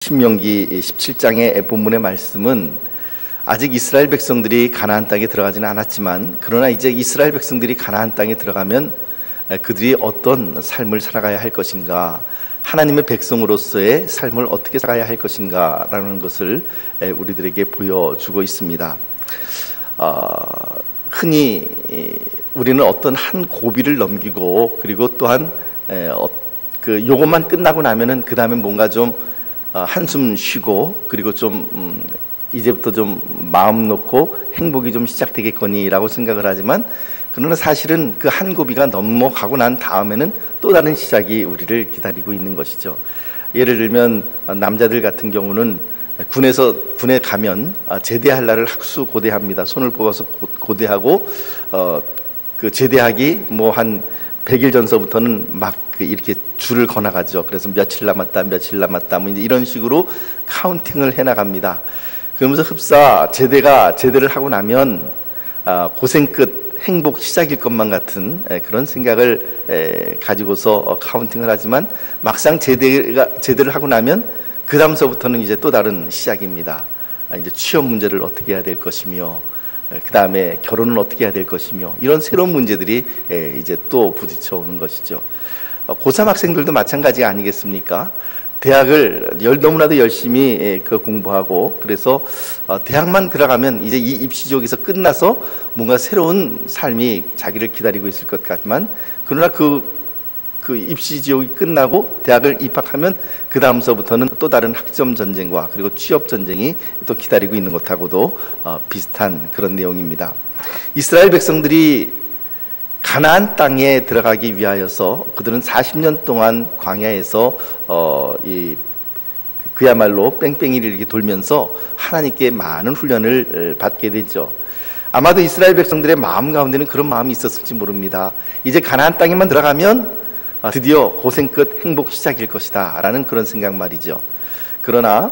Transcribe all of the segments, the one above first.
신명기 17장의 본문의 말씀은 아직 이스라엘 백성들이 가나안 땅에 들어가지는 않았지만, 그러나 이제 이스라엘 백성들이 가나안 땅에 들어가면 그들이 어떤 삶을 살아가야 할 것인가, 하나님의 백성으로서의 삶을 어떻게 살아야 할 것인가 라는 것을 우리들에게 보여주고 있습니다. 흔히 우리는 어떤 한 고비를 넘기고, 그리고 또한 요것만 끝나고 나면은 그 다음에 뭔가 좀 한숨 쉬고, 그리고 좀 이제부터 좀 마음 놓고 행복이 좀 시작되겠거니라고 생각을 하지만, 그러나 사실은 그 한 고비가 넘어가고 난 다음에는 또 다른 시작이 우리를 기다리고 있는 것이죠. 예를 들면 남자들 같은 경우는 군에 가면 제대할 날을 학수고대합니다. 손을 뽑아서 고대하고, 그 제대하기 뭐 한 100일 전서부터는 막 이렇게 줄을 거나가죠. 그래서 며칠 남았다 뭐 이제 이런 식으로 카운팅을 해나갑니다. 그러면서 흡사 제대를 하고 나면 고생 끝 행복 시작일 것만 같은 그런 생각을 가지고서 카운팅을 하지만, 막상 제대를 하고 나면 그 다음서부터는 이제 또 다른 시작입니다. 이제 취업 문제를 어떻게 해야 될 것이며, 그 다음에 결혼은 어떻게 해야 될 것이며, 이런 새로운 문제들이 이제 또 부딪혀 오는 것이죠. 고3 학생들도 마찬가지 아니겠습니까? 대학을 너무나도 열심히 공부하고, 그래서 대학만 들어가면 이제 이 입시지옥에서 끝나서 뭔가 새로운 삶이 자기를 기다리고 있을 것 같지만, 그러나 그 입시지옥이 끝나고 대학을 입학하면 그 다음서부터는 또 다른 학점 전쟁과 그리고 취업 전쟁이 또 기다리고 있는 것하고도 비슷한 그런 내용입니다. 이스라엘 백성들이 가나안 땅에 들어가기 위하여서 그들은 40년 동안 광야에서 그야말로 뺑뺑이를 이렇게 돌면서 하나님께 많은 훈련을 받게 되죠. 아마도 이스라엘 백성들의 마음 가운데는 그런 마음이 있었을지 모릅니다. 이제 가나안 땅에만 들어가면 드디어 고생 끝 행복 시작일 것이다 라는 그런 생각 말이죠. 그러나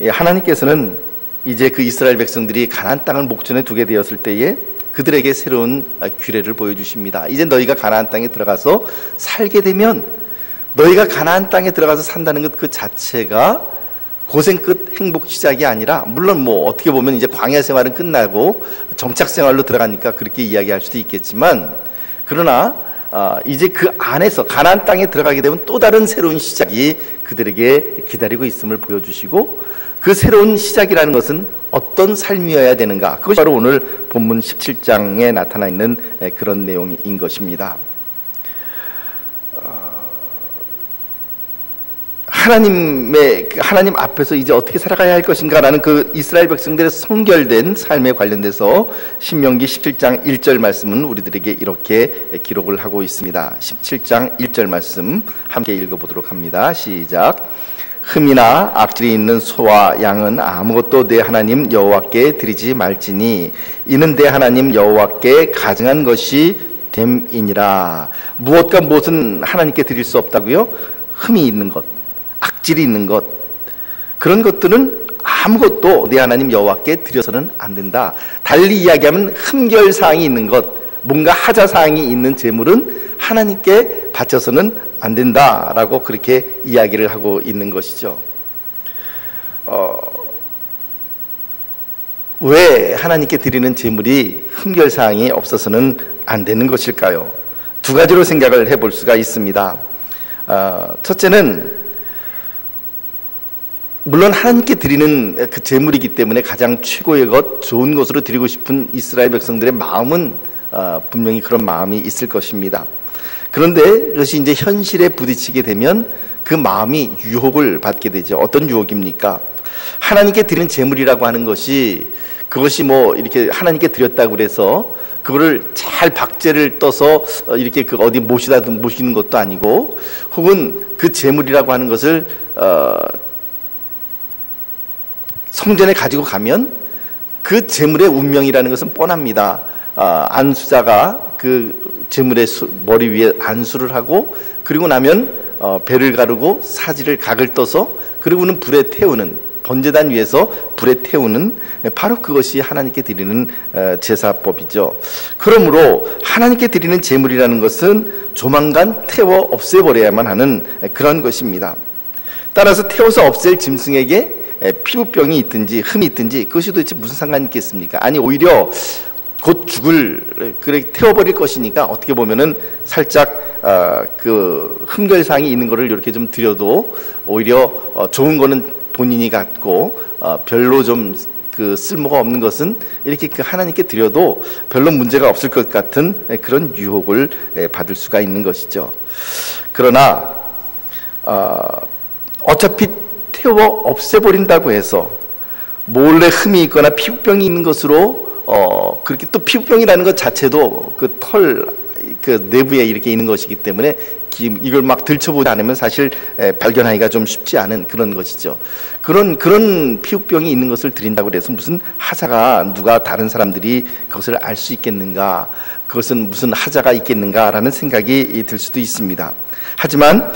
하나님께서는 이제 그 이스라엘 백성들이 가나안 땅을 목전에 두게 되었을 때에 그들에게 새로운 규례를 보여주십니다. 이제 너희가 가나안 땅에 들어가서 살게 되면, 너희가 가나안 땅에 들어가서 산다는 것 그 자체가 고생 끝 행복 시작이 아니라, 물론 뭐 어떻게 보면 이제 광야 생활은 끝나고 정착 생활로 들어가니까 그렇게 이야기할 수도 있겠지만, 그러나 이제 그 안에서 가나안 땅에 들어가게 되면 또 다른 새로운 시작이 그들에게 기다리고 있음을 보여주시고, 그 새로운 시작이라는 것은 어떤 삶이어야 되는가, 그것이 바로 오늘 본문 17장에 나타나 있는 그런 내용인 것입니다. 하나님 앞에서 이제 어떻게 살아가야 할 것인가라는 그 이스라엘 백성들의 성결된 삶에 관련돼서 신명기 17장 1절 말씀은 우리들에게 이렇게 기록을 하고 있습니다. 17장 1절 말씀 함께 읽어보도록 합니다. 시작. 흠이나 악질이 있는 소와 양은 아무것도 내 하나님 여호와께 드리지 말지니 이는 내 하나님 여호와께 가증한 것이 됨이니라. 무엇과 무엇은 하나님께 드릴 수 없다고요? 흠이 있는 것, 악질이 있는 것, 그런 것들은 아무것도 내 하나님 여호와께 드려서는 안 된다. 달리 이야기하면 흠결사항이 있는 것, 뭔가 하자사항이 있는 제물은 하나님께 바쳐서는 안 된다라고 그렇게 이야기를 하고 있는 것이죠. 왜 하나님께 드리는 제물이 흠결사항이 없어서는 안 되는 것일까요? 두 가지로 생각을 해볼 수가 있습니다. 첫째는 물론 하나님께 드리는 그 제물이기 때문에 가장 최고의 것, 좋은 것으로 드리고 싶은 이스라엘 백성들의 마음은 분명히 그런 마음이 있을 것입니다. 그런데 그것이 이제 현실에 부딪히게 되면 그 마음이 유혹을 받게 되죠. 어떤 유혹입니까? 하나님께 드리는 제물이라고 하는 것이, 그것이 뭐 이렇게 하나님께 드렸다고 그래서 그거를 잘 박제를 떠서 이렇게 그 어디 모시는 것도 아니고, 혹은 그 제물이라고 하는 것을 성전에 가지고 가면 그 제물의 운명이라는 것은 뻔합니다. 안수자가 그 제물의 머리 위에 안수를 하고, 그리고 나면 배를 가르고 사지를 각을 떠서, 그리고는 불에 태우는, 번제단 위에서 불에 태우는, 바로 그것이 하나님께 드리는 제사법이죠. 그러므로 하나님께 드리는 제물이라는 것은 조만간 태워 없애버려야만 하는 그런 것입니다. 따라서 태워서 없앨 짐승에게 피부병이 있든지 흠이 있든지 그것이 도대체 무슨 상관이 있겠습니까? 아니 오히려 곧 죽을 그래 태워버릴 것이니까 어떻게 보면은 살짝 그 흠결상이 있는 거를 이렇게 좀 드려도 오히려 좋은 거는 본인이 갖고 별로 좀 그 쓸모가 없는 것은 이렇게 그 하나님께 드려도 별로 문제가 없을 것 같은 그런 유혹을 받을 수가 있는 것이죠. 그러나 어차피 태워 없애버린다고 해서 몰래 흠이 있거나 피부병이 있는 것으로 그렇게 또 피부병이라는 것 자체도 그 털 그 내부에 이렇게 있는 것이기 때문에 이걸 막 들춰보지 않으면 사실 발견하기가 좀 쉽지 않은 그런 것이죠. 그런 피부병이 있는 것을 드린다고 해서 무슨 하자가 누가 다른 사람들이 그것을 알 수 있겠는가, 그것은 무슨 하자가 있겠는가라는 생각이 들 수도 있습니다. 하지만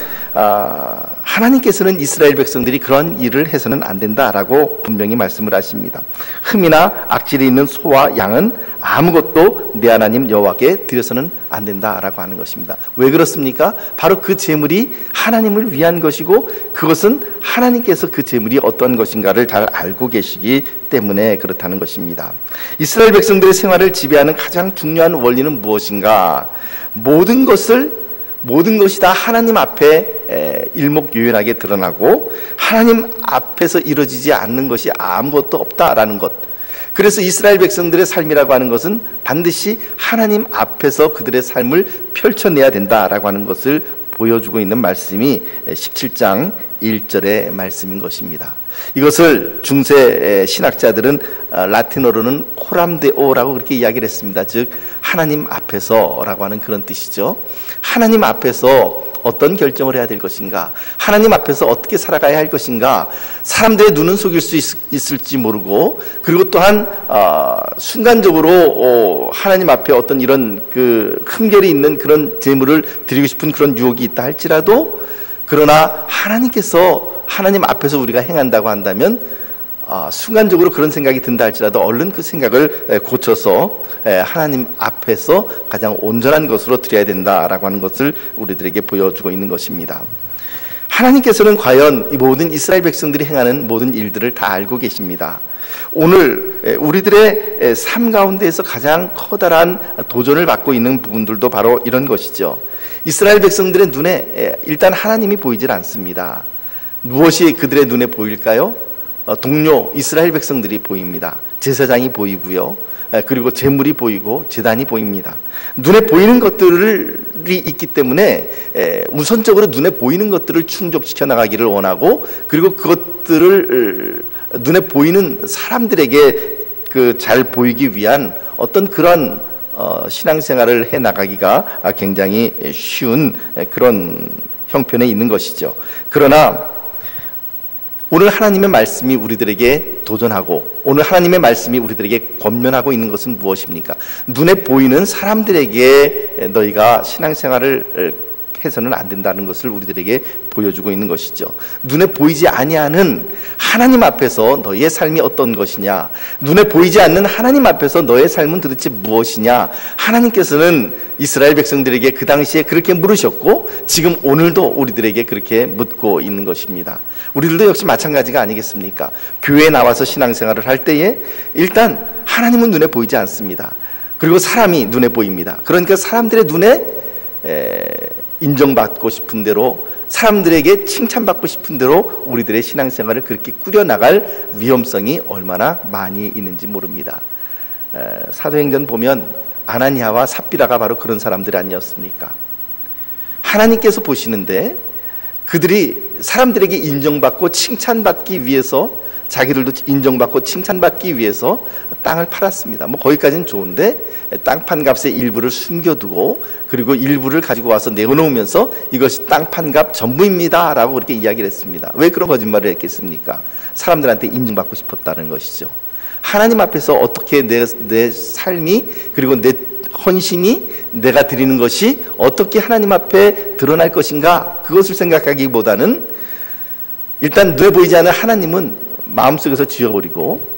하나님께서는 이스라엘 백성들이 그런 일을 해서는 안 된다라고 분명히 말씀을 하십니다. 흠이나 악질이 있는 소와 양은 아무것도 내 하나님 여호와께 드려서는 안 된다라고 하는 것입니다. 왜 그렇습니까? 바로 그 제물이 하나님을 위한 것이고 그것은 하나님께서 그 제물이 어떤 것인가를 잘 알고 계시기 때문에 그렇다는 것입니다. 이스라엘 백성들의 생활을 지배하는 가장 중요한 원리는 무엇인가? 모든 것이 다 하나님 앞에 일목요연하게 드러나고 하나님 앞에서 이루어지지 않는 것이 아무것도 없다라는 것. 그래서 이스라엘 백성들의 삶이라고 하는 것은 반드시 하나님 앞에서 그들의 삶을 펼쳐내야 된다라고 하는 것을 보여주고 있는 말씀이 17장 1절의 말씀인 것입니다. 이것을 중세 신학자들은 라틴어로는 코람데오라고 그렇게 이야기를 했습니다. 즉 하나님 앞에서라고 하는 그런 뜻이죠. 하나님 앞에서 어떤 결정을 해야 될 것인가, 하나님 앞에서 어떻게 살아가야 할 것인가, 사람들의 눈은 속일 수 있을지 모르고, 그리고 또한 순간적으로 하나님 앞에 어떤 이런 그 흠결이 있는 그런 제물을 드리고 싶은 그런 유혹이 있다 할지라도, 그러나 하나님께서 하나님 앞에서 우리가 행한다고 한다면 순간적으로 그런 생각이 든다 할지라도 얼른 그 생각을 고쳐서 하나님 앞에서 가장 온전한 것으로 드려야 된다라고 하는 것을 우리들에게 보여주고 있는 것입니다. 하나님께서는 과연 이 모든 이스라엘 백성들이 행하는 모든 일들을 다 알고 계십니다. 오늘 우리들의 삶 가운데에서 가장 커다란 도전을 받고 있는 부분들도 바로 이런 것이죠. 이스라엘 백성들의 눈에 일단 하나님이 보이질 않습니다. 무엇이 그들의 눈에 보일까요? 동료 이스라엘 백성들이 보입니다. 제사장이 보이고요. 그리고 제물이 보이고 제단이 보입니다. 눈에 보이는 것들이 있기 때문에 우선적으로 눈에 보이는 것들을 충족시켜 나가기를 원하고, 그리고 그것들을 눈에 보이는 사람들에게 그 잘 보이기 위한 어떤 그런 신앙생활을 해 나가기가 굉장히 쉬운 그런 형편에 있는 것이죠. 그러나 오늘 하나님의 말씀이 우리들에게 도전하고 오늘 하나님의 말씀이 우리들에게 권면하고 있는 것은 무엇입니까? 눈에 보이는 사람들에게 너희가 신앙생활을 해서는 안 된다는 것을 우리들에게 보여주고 있는 것이죠. 눈에 보이지 아니하는 하나님 앞에서 너희의 삶이 어떤 것이냐, 눈에 보이지 않는 하나님 앞에서 너의 삶은 도대체 무엇이냐, 하나님께서는 이스라엘 백성들에게 그 당시에 그렇게 물으셨고 지금 오늘도 우리들에게 그렇게 묻고 있는 것입니다. 우리들도 역시 마찬가지가 아니겠습니까? 교회에 나와서 신앙생활을 할 때에 일단 하나님은 눈에 보이지 않습니다. 그리고 사람이 눈에 보입니다. 그러니까 사람들의 눈에 인정받고 싶은 대로, 사람들에게 칭찬받고 싶은 대로 우리들의 신앙생활을 그렇게 꾸려나갈 위험성이 얼마나 많이 있는지 모릅니다. 사도행전 보면 아나니아와 삽비라가 바로 그런 사람들이 아니었습니까? 하나님께서 보시는데 그들이 사람들에게 인정받고 칭찬받기 위해서, 자기들도 인정받고 칭찬받기 위해서 땅을 팔았습니다. 뭐 거기까지는 좋은데 땅판 값의 일부를 숨겨두고 그리고 일부를 가지고 와서 내어놓으면서 이것이 땅판 값 전부입니다 라고 그렇게 이야기를 했습니다. 왜 그런 거짓말을 했겠습니까? 사람들한테 인정받고 싶었다는 것이죠. 하나님 앞에서 어떻게 내 삶이, 그리고 내 헌신이, 내가 드리는 것이 어떻게 하나님 앞에 드러날 것인가, 그것을 생각하기보다는 일단 눈에 보이지 않는 하나님은 마음속에서 지워버리고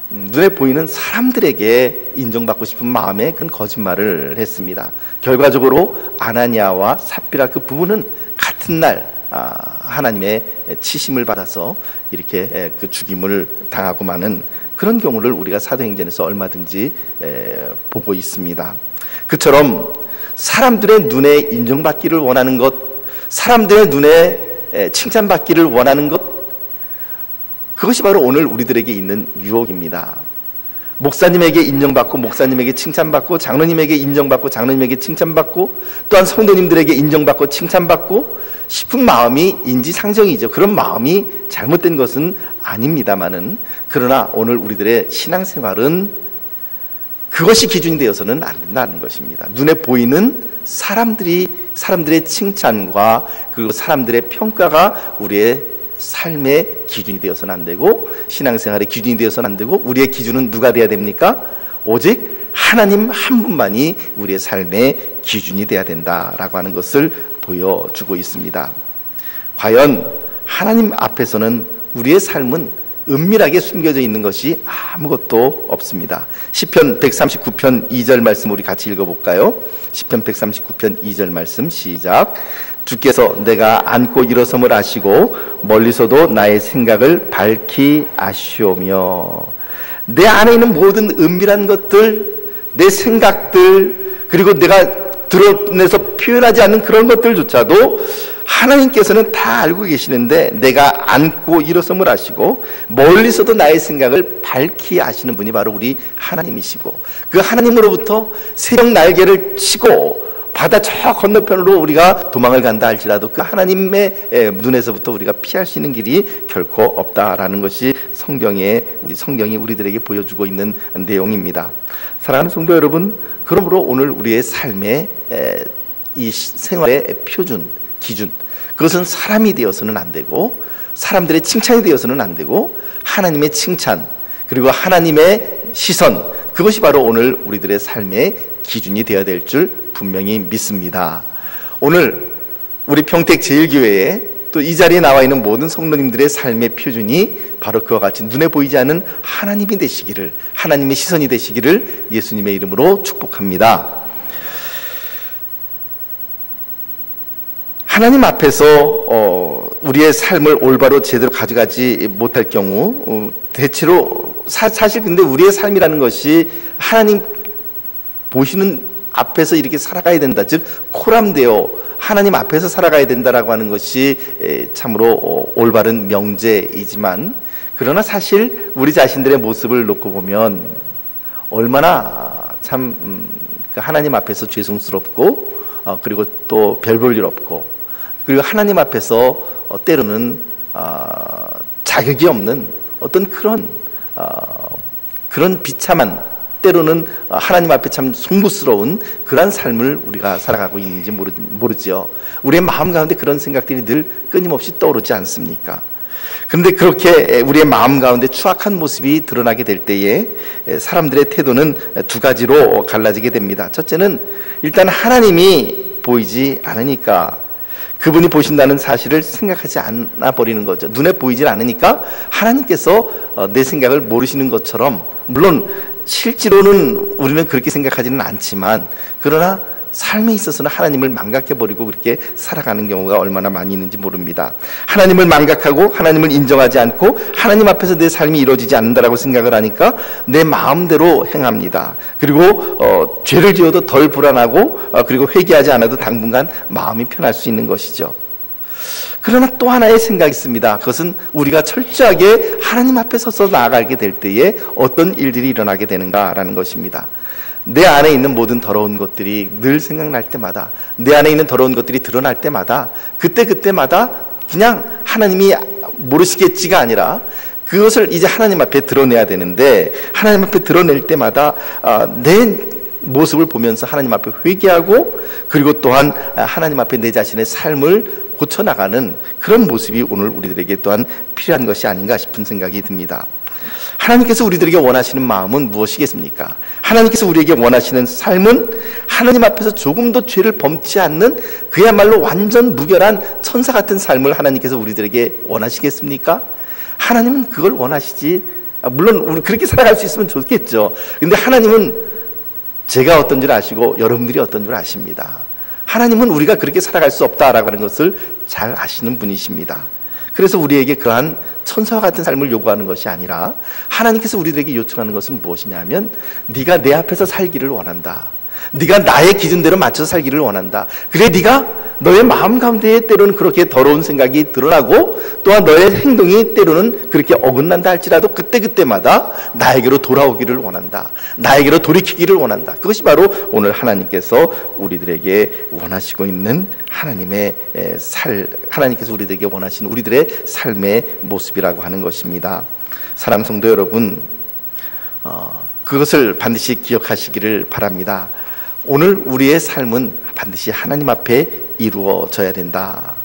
눈에 보이는 사람들에게 인정받고 싶은 마음에 큰 거짓말을 했습니다. 결과적으로 아나니아와 삽비라 그 부부는 같은 날 하나님의 치심을 받아서 이렇게 그 죽임을 당하고 마는 그런 경우를 우리가 사도행전에서 얼마든지 보고 있습니다. 그처럼 사람들의 눈에 인정받기를 원하는 것, 사람들의 눈에 칭찬받기를 원하는 것, 그것이 바로 오늘 우리들에게 있는 유혹입니다. 목사님에게 인정받고 목사님에게 칭찬받고, 장로님에게 인정받고 장로님에게 칭찬받고, 또한 성도님들에게 인정받고 칭찬받고 싶은 마음이 인지상정이죠. 그런 마음이 잘못된 것은 아닙니다마는, 그러나 오늘 우리들의 신앙생활은 그것이 기준이 되어서는 안 된다는 것입니다. 눈에 보이는 사람들의 칭찬과 그리고 사람들의 평가가 우리의 삶의 기준이 되어서는 안 되고, 신앙생활의 기준이 되어서는 안 되고, 우리의 기준은 누가 되어야 됩니까? 오직 하나님 한 분만이 우리의 삶의 기준이 되어야 된다라고 하는 것을 보여주고 있습니다. 과연 하나님 앞에서는 우리의 삶은 은밀하게 숨겨져 있는 것이 아무것도 없습니다. 시편 139편 2절 말씀 우리 같이 읽어볼까요? 시편 139편 2절 말씀 시작. 주께서 내가 앉고 일어섬을 아시고 멀리서도 나의 생각을 밝히 아시오며, 내 안에 있는 모든 은밀한 것들, 내 생각들, 그리고 내가 드러내서 표현하지 않는 그런 것들조차도 하나님께서는 다 알고 계시는데, 내가 앉고 일어섬을 아시고 멀리서도 나의 생각을 밝히 아시는 분이 바로 우리 하나님이시고, 그 하나님으로부터 새벽 날개를 치고 바다 저 건너편으로 우리가 도망을 간다 할지라도 그 하나님의 눈에서부터 우리가 피할 수 있는 길이 결코 없다라는 것이 성경이 우리들에게 보여주고 있는 내용입니다. 사랑하는 성도 여러분, 그러므로 오늘 우리의 삶의 이 생활의 표준, 기준, 그것은 사람이 되어서는 안 되고, 사람들의 칭찬이 되어서는 안 되고, 하나님의 칭찬 그리고 하나님의 시선, 그것이 바로 오늘 우리들의 삶의 기준이 되어야 될 줄 분명히 믿습니다. 오늘 우리 평택제일교회에 또 이 자리에 나와 있는 모든 성도님들의 삶의 표준이 바로 그와 같이 눈에 보이지 않는 하나님이 되시기를, 하나님의 시선이 되시기를 예수님의 이름으로 축복합니다. 하나님 앞에서 우리의 삶을 올바로 제대로 가져가지 못할 경우, 대체로 사실 근데 우리의 삶이라는 것이 하나님 보시는 앞에서 이렇게 살아가야 된다, 즉 코람되어 하나님 앞에서 살아가야 된다라고 하는 것이 참으로 올바른 명제이지만, 그러나 사실 우리 자신들의 모습을 놓고 보면 얼마나 참 하나님 앞에서 죄송스럽고, 그리고 또 별 볼 일 없고, 그리고 하나님 앞에서 때로는 자격이 없는 어떤 그런 비참한, 때로는 하나님 앞에 참 송구스러운 그러한 삶을 우리가 살아가고 있는지 모르지요. 우리의 마음 가운데 그런 생각들이 늘 끊임없이 떠오르지 않습니까? 그런데 그렇게 우리의 마음 가운데 추악한 모습이 드러나게 될 때에 사람들의 태도는 두 가지로 갈라지게 됩니다. 첫째는 일단 하나님이 보이지 않으니까 그분이 보신다는 사실을 생각하지 않아 버리는 거죠. 눈에 보이질 않으니까 하나님께서 내 생각을 모르시는 것처럼, 물론 실제로는 우리는 그렇게 생각하지는 않지만, 그러나 삶에 있어서는 하나님을 망각해버리고 그렇게 살아가는 경우가 얼마나 많이 있는지 모릅니다. 하나님을 망각하고 하나님을 인정하지 않고 하나님 앞에서 내 삶이 이루어지지 않는다라고 생각을 하니까 내 마음대로 행합니다. 그리고 죄를 지어도 덜 불안하고, 그리고 회개하지 않아도 당분간 마음이 편할 수 있는 것이죠. 그러나 또 하나의 생각이 있습니다. 그것은 우리가 철저하게 하나님 앞에 서서 나아가게 될 때에 어떤 일들이 일어나게 되는가라는 것입니다. 내 안에 있는 모든 더러운 것들이 늘 생각날 때마다, 내 안에 있는 더러운 것들이 드러날 때마다, 그때마다 그냥 하나님이 모르시겠지가 아니라 그것을 이제 하나님 앞에 드러내야 되는데, 하나님 앞에 드러낼 때마다 내 모습을 보면서 하나님 앞에 회개하고, 그리고 또한 하나님 앞에 내 자신의 삶을 고쳐나가는 그런 모습이 오늘 우리들에게 또한 필요한 것이 아닌가 싶은 생각이 듭니다. 하나님께서 우리들에게 원하시는 마음은 무엇이겠습니까? 하나님께서 우리에게 원하시는 삶은 하나님 앞에서 조금도 죄를 범치 않는 그야말로 완전 무결한 천사 같은 삶을 하나님께서 우리들에게 원하시겠습니까? 하나님은 그걸 원하시지, 물론 우리 그렇게 살아갈 수 있으면 좋겠죠. 근데 하나님은 제가 어떤 줄 아시고 여러분들이 어떤 줄 아십니다. 하나님은 우리가 그렇게 살아갈 수 없다라고 하는 것을 잘 아시는 분이십니다. 그래서 우리에게 그러한 천사와 같은 삶을 요구하는 것이 아니라 하나님께서 우리들에게 요청하는 것은 무엇이냐 하면 네가 내 앞에서 살기를 원한다. 네가 나의 기준대로 맞춰서 살기를 원한다. 그래 네가 너의 마음 가운데에 때로는 그렇게 더러운 생각이 드러나고 또한 너의 행동이 때로는 그렇게 어긋난다 할지라도 그때그때마다 나에게로 돌아오기를 원한다. 나에게로 돌이키기를 원한다. 그것이 바로 오늘 하나님께서 우리들에게 원하시고 있는 하나님께서 우리들에게 원하시는 우리들의 삶의 모습이라고 하는 것입니다. 사랑하는 성도 여러분, 그것을 반드시 기억하시기를 바랍니다. 오늘 우리의 삶은 반드시 하나님 앞에 이루어져야 된다.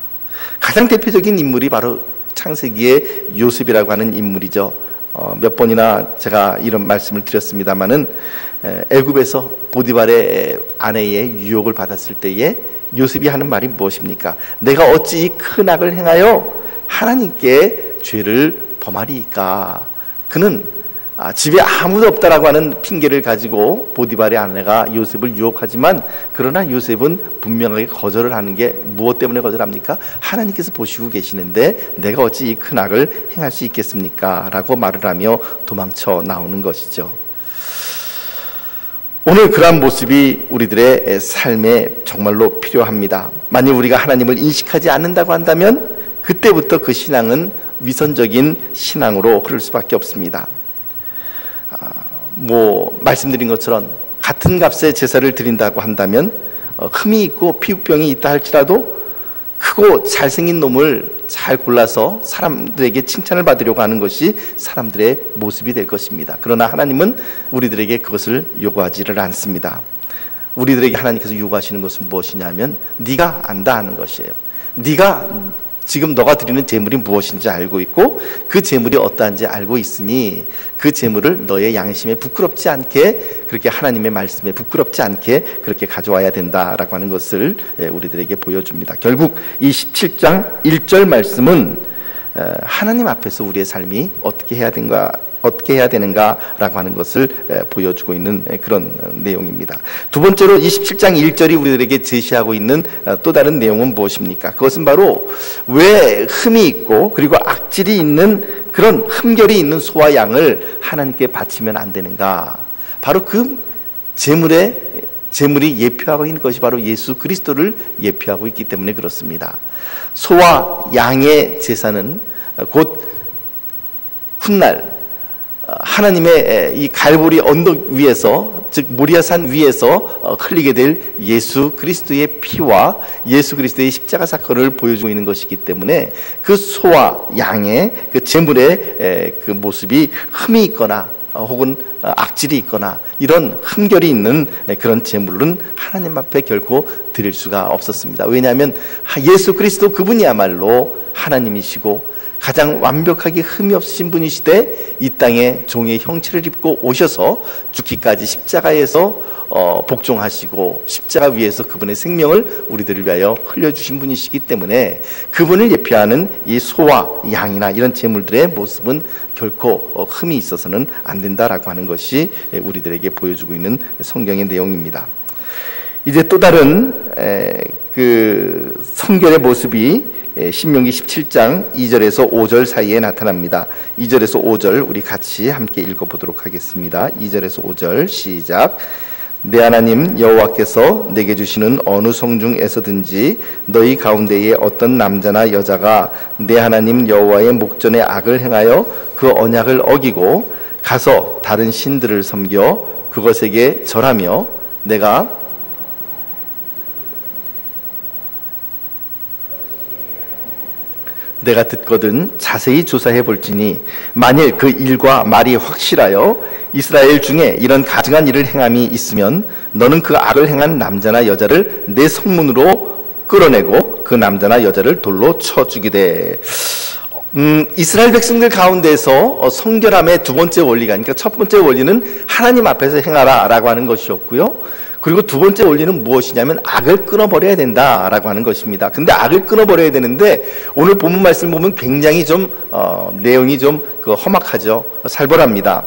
가장 대표적인 인물이 바로 창세기의 요셉이라고 하는 인물이죠. 몇 번이나 제가 이런 말씀을 드렸습니다마는 애굽에서 보디발의 아내의 유혹을 받았을 때에 요셉이 하는 말이 무엇입니까? 내가 어찌 이 큰 악을 행하여 하나님께 죄를 범하리이까? 그는 집에 아무도 없다라고 하는 핑계를 가지고 보디발의 아내가 요셉을 유혹하지만 그러나 요셉은 분명하게 거절을 하는 게 무엇 때문에 거절합니까? 하나님께서 보시고 계시는데 내가 어찌 이 큰 악을 행할 수 있겠습니까? 라고 말을 하며 도망쳐 나오는 것이죠. 오늘 그러한 모습이 우리들의 삶에 정말로 필요합니다. 만일 우리가 하나님을 인식하지 않는다고 한다면 그때부터 그 신앙은 위선적인 신앙으로 흐를 수밖에 없습니다. 말씀드린 것처럼 같은 값의 제사를 드린다고 한다면 흠이 있고 피부병이 있다 할지라도 크고 잘생긴 놈을 잘 골라서 사람들에게 칭찬을 받으려고 하는 것이 사람들의 모습이 될 것입니다. 그러나 하나님은 우리들에게 그것을 요구하지를 않습니다. 우리들에게 하나님께서 요구하시는 것은 무엇이냐면 네가 안다 하는 것이에요. 네가 지금 너가 드리는 제물이 무엇인지 알고 있고 그 제물이 어떠한지 알고 있으니 그 제물을 너의 양심에 부끄럽지 않게, 그렇게 하나님의 말씀에 부끄럽지 않게 그렇게 가져와야 된다라고 하는 것을 우리들에게 보여줍니다. 결국 이 17장 1절 말씀은 하나님 앞에서 우리의 삶이 어떻게 해야 되는가라고 하는 것을 보여주고 있는 그런 내용입니다. 두 번째로 27장 1절이 우리들에게 제시하고 있는 또 다른 내용은 무엇입니까? 그것은 바로 왜 흠이 있고 그리고 악질이 있는 그런 흠결이 있는 소와 양을 하나님께 바치면 안 되는가? 바로 그 제물이 예표하고 있는 것이 바로 예수 그리스도를 예표하고 있기 때문에 그렇습니다. 소와 양의 제사는 곧 훗날 하나님의 이 갈보리 언덕 위에서, 즉 모리아산 위에서 흘리게 될 예수 그리스도의 피와 예수 그리스도의 십자가 사건을 보여주고 있는 것이기 때문에 그 소와 양의 그 제물의 그 모습이 흠이 있거나 혹은 악질이 있거나 이런 흠결이 있는 그런 제물은 하나님 앞에 결코 드릴 수가 없었습니다. 왜냐하면 예수 그리스도 그분이야말로 하나님이시고 가장 완벽하게 흠이 없으신 분이시되 이 땅에 종의 형체를 입고 오셔서 죽기까지 십자가에서 복종하시고 십자가 위에서 그분의 생명을 우리들을 위하여 흘려주신 분이시기 때문에 그분을 예표하는 이 소와 양이나 이런 제물들의 모습은 결코 흠이 있어서는 안 된다라고 하는 것이 우리들에게 보여주고 있는 성경의 내용입니다. 이제 또 다른 그 성결의 모습이 신명기 17장 2절에서 5절 사이에 나타납니다. 2절에서 5절 우리 같이 함께 읽어보도록 하겠습니다. 2절에서 5절 시작. 내 하나님 여호와께서 내게 주시는 어느 성 중에서든지 너희 가운데에 어떤 남자나 여자가 내 하나님 여호와의 목전에 악을 행하여 그 언약을 어기고 가서 다른 신들을 섬겨 그것에게 절하며 내가 듣거든 자세히 조사해 볼지니 만일 그 일과 말이 확실하여 이스라엘 중에 이런 가증한 일을 행함이 있으면 너는 그 악을 행한 남자나 여자를 내 성문으로 끌어내고 그 남자나 여자를 돌로 쳐 죽이되. 이스라엘 백성들 가운데서 성결함의 두 번째 원리가, 그러니까 첫 번째 원리는 하나님 앞에서 행하라 라고 하는 것이었고요, 그리고 두 번째 원리는 무엇이냐면 악을 끊어버려야 된다라고 하는 것입니다. 근데 악을 끊어버려야 되는데 오늘 본문 말씀 보면 굉장히 좀 내용이 좀 험악하죠. 살벌합니다.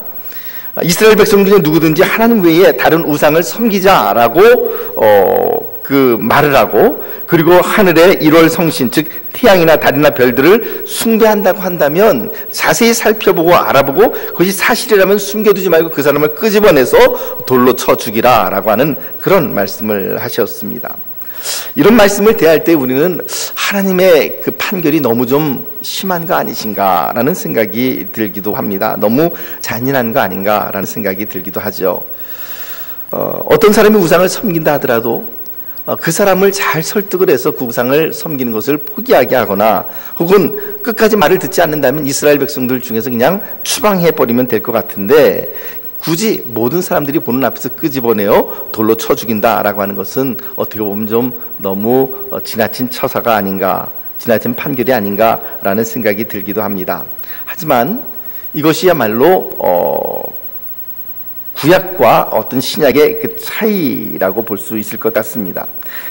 이스라엘 백성 중에 누구든지 하나님 외에 다른 우상을 섬기자라고 그 말을 하고, 그리고 하늘의 1월 성신, 즉 태양이나 달이나 별들을 숭배한다고 한다면 자세히 살펴보고 알아보고 그것이 사실이라면 숨겨두지 말고 그 사람을 끄집어내서 돌로 쳐 죽이라 라고 하는 그런 말씀을 하셨습니다. 이런 말씀을 대할 때 우리는 하나님의 그 판결이 너무 좀 심한 거 아니신가 라는 생각이 들기도 합니다. 너무 잔인한 거 아닌가 라는 생각이 들기도 하죠. 어떤 사람이 우상을 섬긴다 하더라도 그 사람을 잘 설득을 해서 그 우상을 섬기는 것을 포기하게 하거나 혹은 끝까지 말을 듣지 않는다면 이스라엘 백성들 중에서 그냥 추방해버리면 될 것 같은데, 굳이 모든 사람들이 보는 앞에서 끄집어내어 돌로 쳐 죽인다라고 하는 것은 어떻게 보면 좀 너무 지나친 처사가 아닌가, 지나친 판결이 아닌가라는 생각이 들기도 합니다. 하지만 이것이야말로 구약과 어떤 신약의 그 차이라고 볼 수 있을 것 같습니다.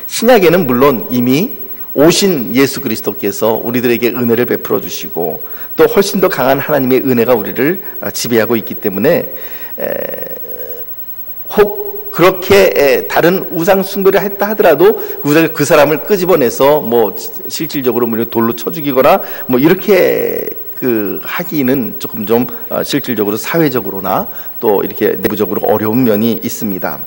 신약에는 물론 이미 오신 예수 그리스도께서 우리들에게 은혜를 베풀어 주시고 또 훨씬 더 강한 하나님의 은혜가 우리를 지배하고 있기 때문에 혹 그렇게 다른 우상 숭배를 했다 하더라도 그 사람을 끄집어내서 뭐 실질적으로 돌로 쳐 죽이거나 뭐 이렇게 하기는 조금 좀 실질적으로 사회적으로나 또 이렇게 내부적으로 어려운 면이 있습니다.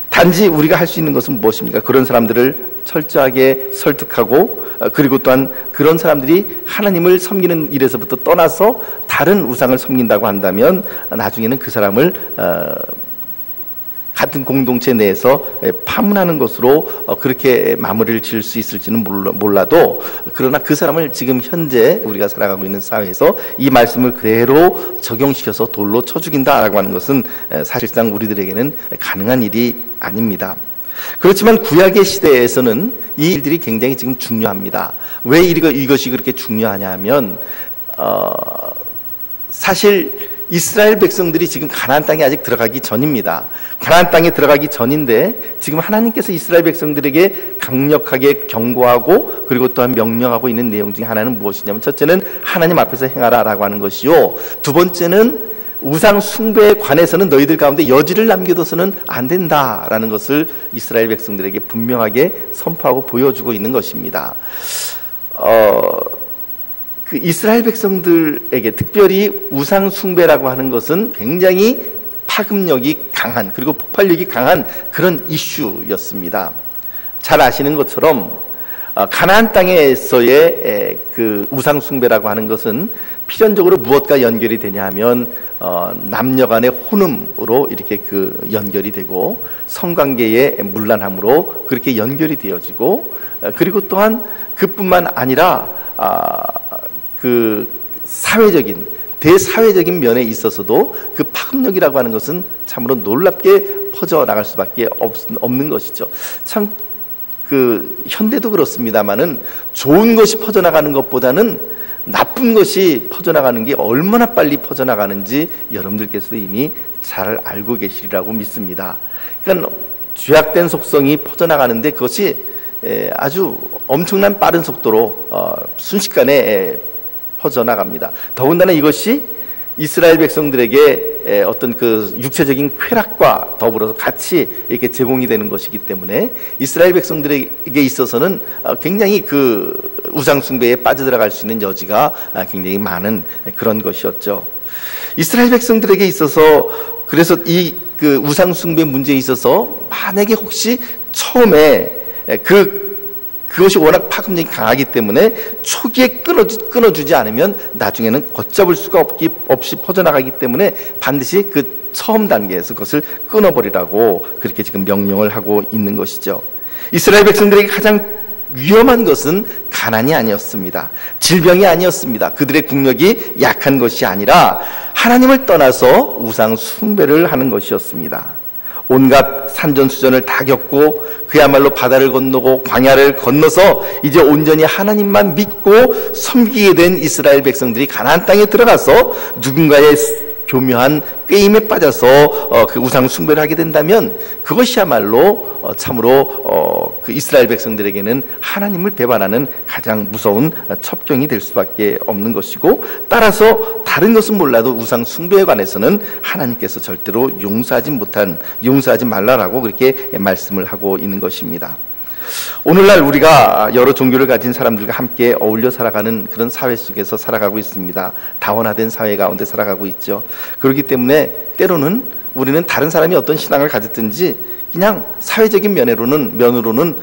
단지 우리가 할 수 있는 것은 무엇입니까? 그런 사람들을 철저하게 설득하고, 그리고 또한 그런 사람들이 하나님을 섬기는 일에서부터 떠나서 다른 우상을 섬긴다고 한다면 나중에는 그 사람을 같은 공동체 내에서 파문하는 것으로 그렇게 마무리를 지을 수 있을지는 몰라도, 그러나 그 사람을 지금 현재 우리가 살아가고 있는 사회에서 이 말씀을 그대로 적용시켜서 돌로 쳐 죽인다라고 하는 것은 사실상 우리들에게는 가능한 일이 아닙니다. 그렇지만 구약의 시대에서는 이 일들이 굉장히 지금 중요합니다. 왜 이것이 그렇게 중요하냐 하면 사실 이스라엘 백성들이 지금 가나안 땅에 아직 들어가기 전입니다. 가나안 땅에 들어가기 전인데 지금 하나님께서 이스라엘 백성들에게 강력하게 경고하고 그리고 또한 명령하고 있는 내용 중에 하나는 무엇이냐면, 첫째는 하나님 앞에서 행하라라고 하는 것이요, 두 번째는 우상 숭배에 관해서는 너희들 가운데 여지를 남겨둬서는 안 된다라는 것을 이스라엘 백성들에게 분명하게 선포하고 보여주고 있는 것입니다. 그 이스라엘 백성들에게 특별히 우상 숭배라고 하는 것은 굉장히 파급력이 강한, 그리고 폭발력이 강한 그런 이슈였습니다. 잘 아시는 것처럼 가나안 땅에서의 그 우상 숭배라고 하는 것은 필연적으로 무엇과 연결이 되냐 하면 남녀 간의 혼음으로 이렇게 그 연결이 되고 성관계의 문란함으로 그렇게 연결이 되어지고, 그리고 또한 그뿐만 아니라 그 사회적인, 대사회적인 면에 있어서도 그 파급력이라고 하는 것은 참으로 놀랍게 퍼져나갈 수밖에 없는 것이죠. 참 그 현대도 그렇습니다마는 좋은 것이 퍼져나가는 것보다는 나쁜 것이 퍼져나가는 게 얼마나 빨리 퍼져나가는지 여러분들께서도 이미 잘 알고 계시리라고 믿습니다. 그러니까 죄악된 속성이 퍼져나가는데 그것이 아주 엄청난 빠른 속도로 순식간에 퍼져나갑니다. 더군다나 이것이 이스라엘 백성들에게 어떤 그 육체적인 쾌락과 더불어서 같이 이렇게 제공이 되는 것이기 때문에 이스라엘 백성들에게 있어서는 굉장히 그 우상 숭배에 빠져들어갈 수 있는 여지가 굉장히 많은 그런 것이었죠. 이스라엘 백성들에게 있어서 그래서 이 그 우상 숭배 문제에 있어서 만약에 혹시 처음에 그것이 워낙 파급력이 강하기 때문에 초기에 끊어주지 않으면 나중에는 걷잡을 수가 없이 퍼져나가기 때문에 반드시 그 처음 단계에서 그것을 끊어버리라고 그렇게 지금 명령을 하고 있는 것이죠. 이스라엘 백성들에게 가장 위험한 것은 가난이 아니었습니다. 질병이 아니었습니다. 그들의 국력이 약한 것이 아니라 하나님을 떠나서 우상 숭배를 하는 것이었습니다. 온갖 산전수전을 다 겪고 그야말로 바다를 건너고 광야를 건너서 이제 온전히 하나님만 믿고 섬기게 된 이스라엘 백성들이 가나안 땅에 들어가서 누군가의 교묘한 꾀임에 빠져서 그 우상 숭배를 하게 된다면 그것이야말로 참으로 그 이스라엘 백성들에게는 하나님을 배반하는 가장 무서운 첩경이 될 수밖에 없는 것이고, 따라서 다른 것은 몰라도 우상 숭배에 관해서는 하나님께서 절대로 용서하지 말라라고 그렇게 말씀을 하고 있는 것입니다. 오늘날 우리가 여러 종교를 가진 사람들과 함께 어울려 살아가는 그런 사회 속에서 살아가고 있습니다. 다원화된 사회 가운데 살아가고 있죠. 그렇기 때문에 때로는 우리는 다른 사람이 어떤 신앙을 가졌든지 그냥 사회적인 면으로는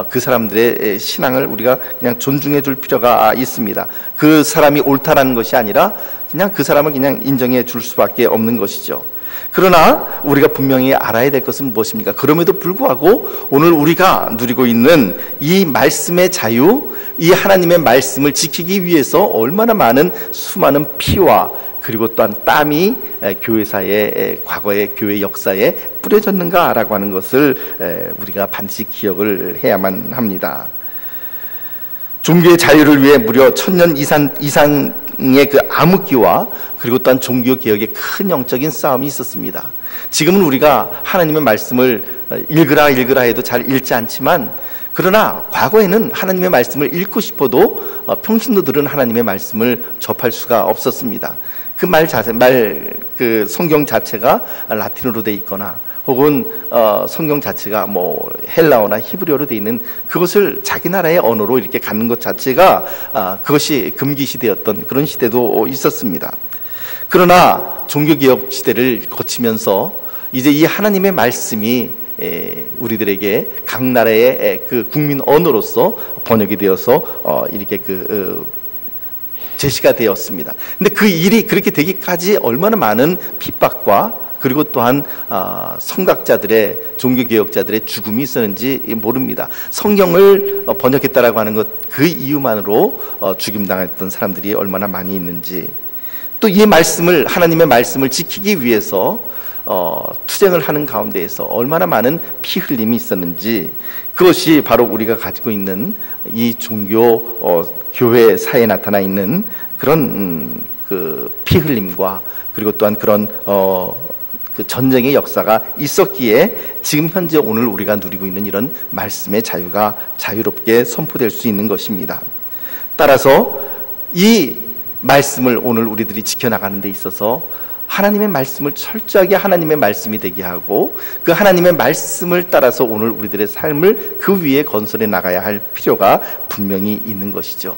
그 사람들의 신앙을 우리가 그냥 존중해 줄 필요가 있습니다. 그 사람이 옳다라는 것이 아니라 그냥 그 사람을 그냥 인정해 줄 수밖에 없는 것이죠. 그러나 우리가 분명히 알아야 될 것은 무엇입니까? 그럼에도 불구하고 오늘 우리가 누리고 있는 이 말씀의 자유, 이 하나님의 말씀을 지키기 위해서 얼마나 많은 수많은 피와 그리고 또한 땀이 교회사의 과거의 교회 역사에 뿌려졌는가라고 하는 것을 우리가 반드시 기억을 해야만 합니다. 종교의 자유를 위해 무려 1000년 이상의 그 암흑기와 그리고 또한 종교 개혁의 큰 영적인 싸움이 있었습니다. 지금은 우리가 하나님의 말씀을 읽으라 해도 잘 읽지 않지만, 그러나 과거에는 하나님의 말씀을 읽고 싶어도 평신도들은 하나님의 말씀을 접할 수가 없었습니다. 그 성경 자체가 라틴어로 돼 있거나 혹은 성경 자체가 뭐 헬라어나 히브리어로 돼 있는 그것을 자기 나라의 언어로 이렇게 갖는 것 자체가 그것이 금기 시대였던 그런 시대도 있었습니다. 그러나 종교개혁 시대를 거치면서 이제 이 하나님의 말씀이 우리들에게 각 나라의 그 국민 언어로서 번역이 되어서 이렇게 제시가 되었습니다. 근데 그 일이 그렇게 되기까지 얼마나 많은 핍박과 그리고 또한 성각자들의, 종교개혁자들의 죽음이 있었는지 모릅니다. 성경을 번역했다라고 하는 것, 그 이유만으로 죽임당했던 사람들이 얼마나 많이 있는지, 또 이 말씀을, 하나님의 말씀을 지키기 위해서 투쟁을 하는 가운데에서 얼마나 많은 피 흘림이 있었는지, 그것이 바로 우리가 가지고 있는 이 종교 교회 사회에 나타나 있는 그런 그 피 흘림과 그리고 또한 그런 그 전쟁의 역사가 있었기에 지금 현재 오늘 우리가 누리고 있는 이런 말씀의 자유가 자유롭게 선포될 수 있는 것입니다. 따라서 이 말씀을 오늘 우리들이 지켜나가는 데 있어서 하나님의 말씀을 철저하게 하나님의 말씀이 되게 하고, 그 하나님의 말씀을 따라서 오늘 우리들의 삶을 그 위에 건설해 나가야 할 필요가 분명히 있는 것이죠.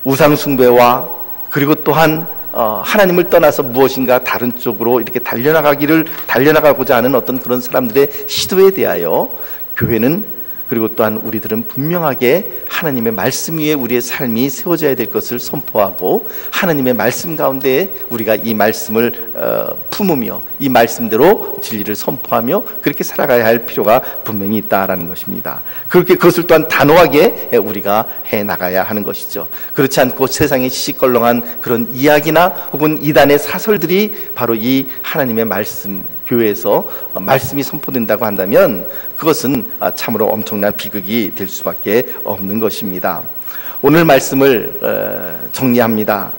우상 숭배와 그리고 또한 하나님을 떠나서 무엇인가 다른 쪽으로 이렇게 달려나가고자 하는 어떤 그런 사람들의 시도에 대하여 교회는, 그리고 또한 우리들은 분명하게 하나님의 말씀 위에 우리의 삶이 세워져야 될 것을 선포하고, 하나님의 말씀 가운데 우리가 이 말씀을 품으며 이 말씀대로 진리를 선포하며 그렇게 살아가야 할 필요가 분명히 있다라는 것입니다. 그것을 또한 단호하게 우리가 해나가야 하는 것이죠. 그렇지 않고 세상의 시시껄렁한 그런 이야기나 혹은 이단의 사설들이 바로 이 하나님의 말씀, 교회에서 말씀이 선포된다고 한다면 그것은 참으로 엄청난 비극이 될 수밖에 없는 것입니다. 오늘 말씀을 정리합니다.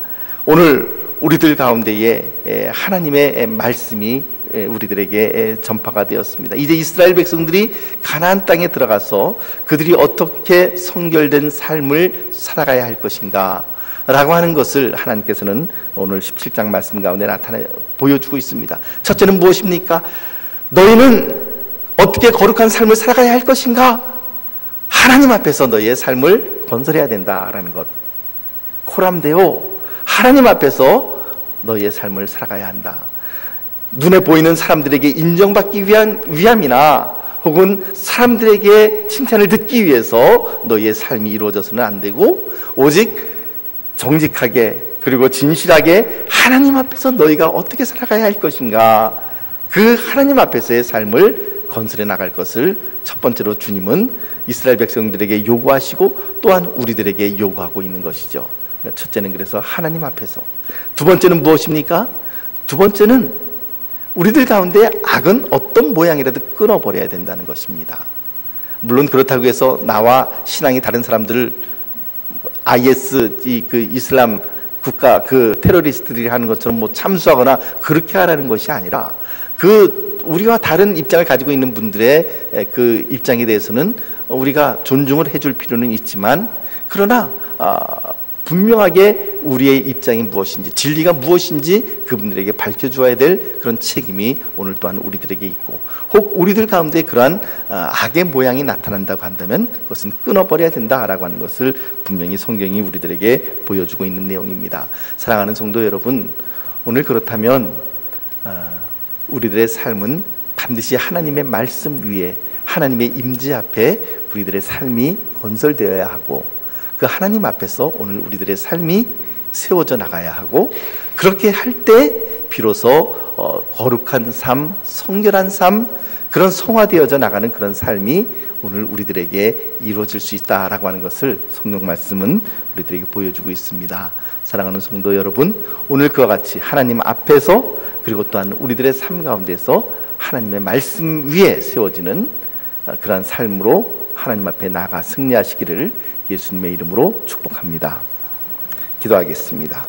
오늘 우리들 가운데에 하나님의 말씀이 우리들에게 전파가 되었습니다. 이제 이스라엘 백성들이 가나안 땅에 들어가서 그들이 어떻게 성결된 삶을 살아가야 할 것인가 라고 하는 것을 하나님께서는 오늘 17장 말씀 가운데 보여주고 있습니다. 첫째는 무엇입니까? 너희는 어떻게 거룩한 삶을 살아가야 할 것인가? 하나님 앞에서 너희의 삶을 건설해야 된다라는 것. 코람데오, 하나님 앞에서 너희의 삶을 살아가야 한다. 눈에 보이는 사람들에게 인정받기 위함이나 혹은 사람들에게 칭찬을 듣기 위해서 너희의 삶이 이루어져서는 안 되고, 오직 정직하게 그리고 진실하게 하나님 앞에서 너희가 어떻게 살아가야 할 것인가, 그 하나님 앞에서의 삶을 건설해 나갈 것을 첫 번째로 주님은 이스라엘 백성들에게 요구하시고 또한 우리들에게 요구하고 있는 것이죠. 첫째는 그래서 하나님 앞에서. 두 번째는 무엇입니까? 두 번째는 우리들 가운데 악은 어떤 모양이라도 끊어버려야 된다는 것입니다. 물론 그렇다고 해서 나와 신앙이 다른 사람들을 IS, 그 이슬람 국가 그 테러리스트들이 하는 것처럼 뭐 참수하거나 그렇게 하라는 것이 아니라, 그 우리와 다른 입장을 가지고 있는 분들의 그 입장에 대해서는 우리가 존중을 해줄 필요는 있지만, 그러나 분명하게 우리의 입장이 무엇인지, 진리가 무엇인지 그분들에게 밝혀주어야 될 그런 책임이 오늘 또한 우리들에게 있고, 혹 우리들 가운데 그러한 악의 모양이 나타난다고 한다면 그것은 끊어버려야 된다라고 하는 것을 분명히 성경이 우리들에게 보여주고 있는 내용입니다. 사랑하는 성도 여러분, 오늘 그렇다면 우리들의 삶은 반드시 하나님의 말씀 위에, 하나님의 임재 앞에 우리들의 삶이 건설되어야 하고, 그 하나님 앞에서 오늘 우리들의 삶이 세워져 나가야 하고, 그렇게 할 때 비로소 거룩한 삶, 성결한 삶, 그런 성화되어져 나가는 그런 삶이 오늘 우리들에게 이루어질 수 있다라고 하는 것을 성경 말씀은 우리들에게 보여주고 있습니다. 사랑하는 성도 여러분, 오늘 그와 같이 하나님 앞에서, 그리고 또한 우리들의 삶 가운데서 하나님의 말씀 위에 세워지는 그러한 삶으로 하나님 앞에 나아가 승리하시기를 예수님의 이름으로 축복합니다. 기도하겠습니다.